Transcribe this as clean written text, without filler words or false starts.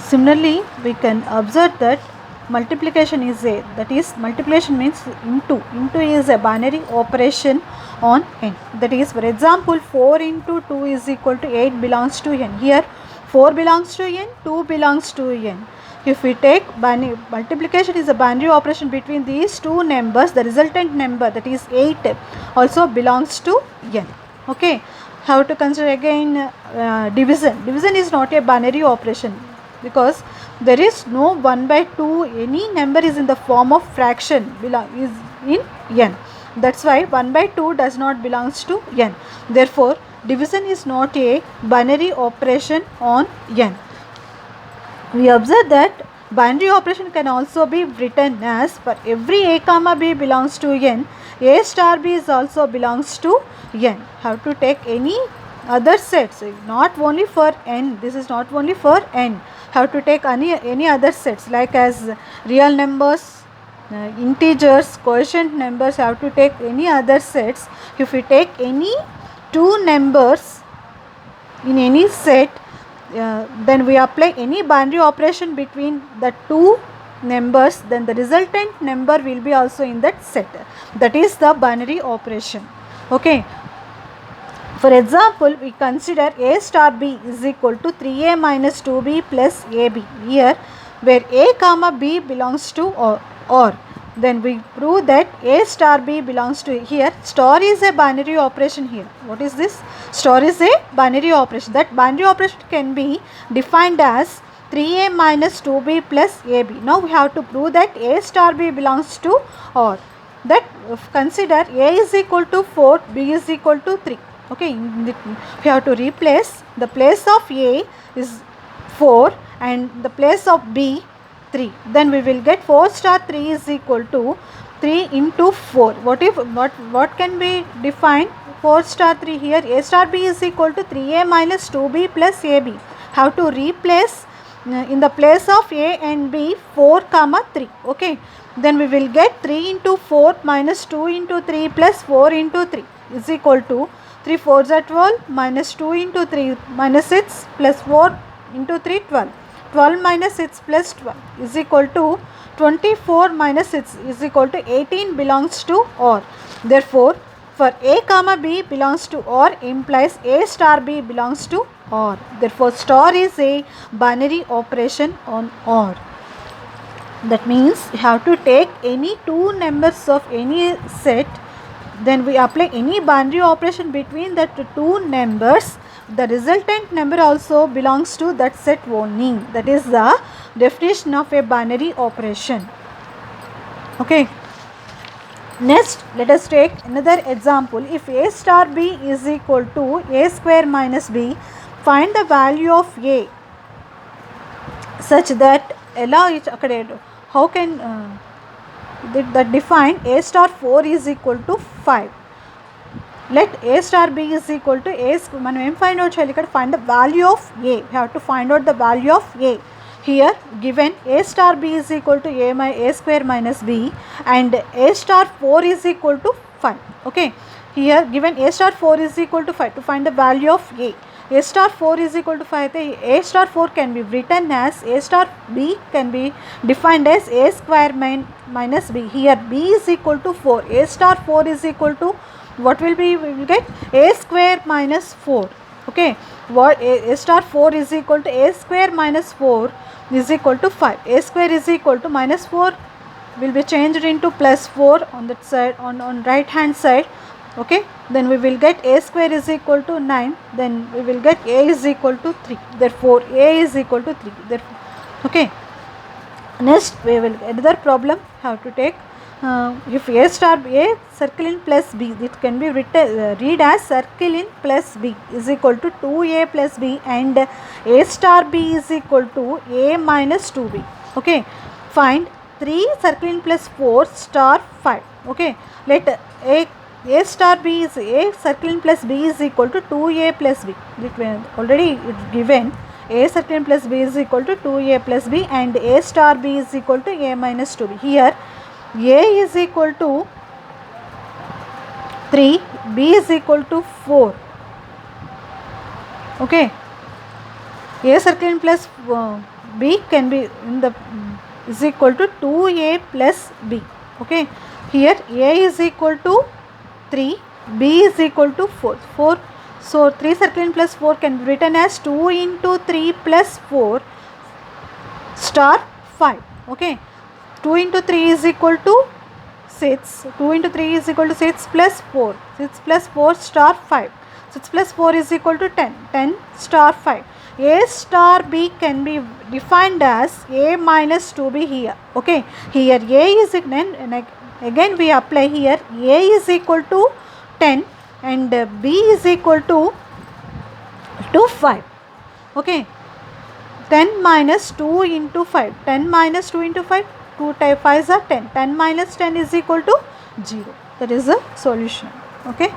Similarly, we can observe that multiplication is a, that is multiplication means into. Into is a binary operation on n. That is, for example, 4 into 2 is equal to 8 belongs to n. Here 4 belongs to n, 2 belongs to n. If we take binary multiplication is a binary operation between these two numbers, the resultant number, that is 8, also belongs to n. Okay. How to consider again division? Division is not a binary operation, because there is no 1 by 2, any number is in the form of fraction, is in n. That's why 1 by 2 does not belongs to n. Therefore, division is not a binary operation on n. We observe that binary operation can also be written as, for every a comma b belongs to n, a star b is also belongs to n. How to take any other sets, not only for n, this is not only for n. How to take any other sets, like as real numbers, integers, quotient numbers. Have to take any other sets. If we take any two numbers in any set, then we apply any binary operation between the two numbers, then the resultant number will be also in that set. That is the binary operation. Okay. For example, we consider a star b is equal to 3a minus 2b plus ab. Here, where a comma b belongs to or, then we prove that a star b belongs to, here star is a binary operation here. What is this? Star is a binary operation. That binary operation can be defined as 3a minus 2b plus ab. Now we have to prove that a star b belongs to or. That consider a is equal to 4, b is equal to 3. Okay, we have to replace the place of a is 4 and the place of b 3. Then we will get 4 star 3 is equal to 3 into 4. What can be defined? 4 star 3 here, a star b is equal to 3a minus 2b plus ab. Have to replace in the place of a and b 4 comma 3. Okay, then we will get 3 into 4 minus 2 into 3 plus 4 into 3 is equal to 3 4s are 12 minus 2 into 3 minus 6 plus 4 into 3 12. 12 minus 6 plus 12 is equal to 24 minus 6 is equal to 18 belongs to or. Therefore, for a comma b belongs to or implies a star b belongs to or. Therefore, star is a binary operation on or. That means you have to take any two numbers of any set, then we apply any binary operation between the two numbers. The resultant number also belongs to that set only. That is the definition of a binary operation. Okay. Next, let us take another example. If a star b is equal to a square minus b, find the value of a such that how can that define a star 4 is equal to 5. Let a star b is equal to a, మనం ఏం find out చేయాలి? ఇక్కడ find the value of a. We have to find out the value of a. Here given a star b is equal to a square minus b and a star 4 is equal to 5. Okay, here given a star 4 is equal to 5, to find the value of a. A star 4 is equal to 5. A star 4 can be written as a star b can be defined as a square minus b. Here b is equal to 4. A star 4 is equal to, what will be, we will get a square minus 4. Okay, what a star 4 is equal to a square minus 4 is equal to 5. A square is equal to minus 4 will be changed into plus 4 on that side, on right hand side. Okay, then we will get a square is equal to 9, then we will get a is equal to 3. Therefore, a is equal to 3. Therefore, okay. Next, we will another problem have to take. If a star a circle in plus b, it can be written read as circle in plus b is equal to 2a plus b and a star b is equal to a minus 2b. Okay, find 3 circle in plus 4 star 5. Okay, let a star b is a circle in plus b is equal to 2a plus b. Already it's given a circle in plus b is equal to 2a plus b and a star b is equal to a minus 2b. Here a is equal to 3, b is equal to 4. Okay, a circle in plus B can be in the is equal to 2A plus B. Okay, here A is equal to 3, B is equal to 4. So 3 circling plus 4 can be written as 2 into 3 plus 4 star 5. Okay, 2 into 3 is equal to 6. 2 into 3 is equal to 6 plus 4. 6 plus 4 star 5. 6 plus 4 is equal to 10. 10 star 5. A star B can be defined as A minus 2B here. Okay, here A is and again we apply here A is equal to 10 and B is equal to 5. Okay, 10 minus 2 into 5. 10 minus 2 into 5. 2 5s are 10. 10 minus 10 is equal to 0. That is the solution. Okay.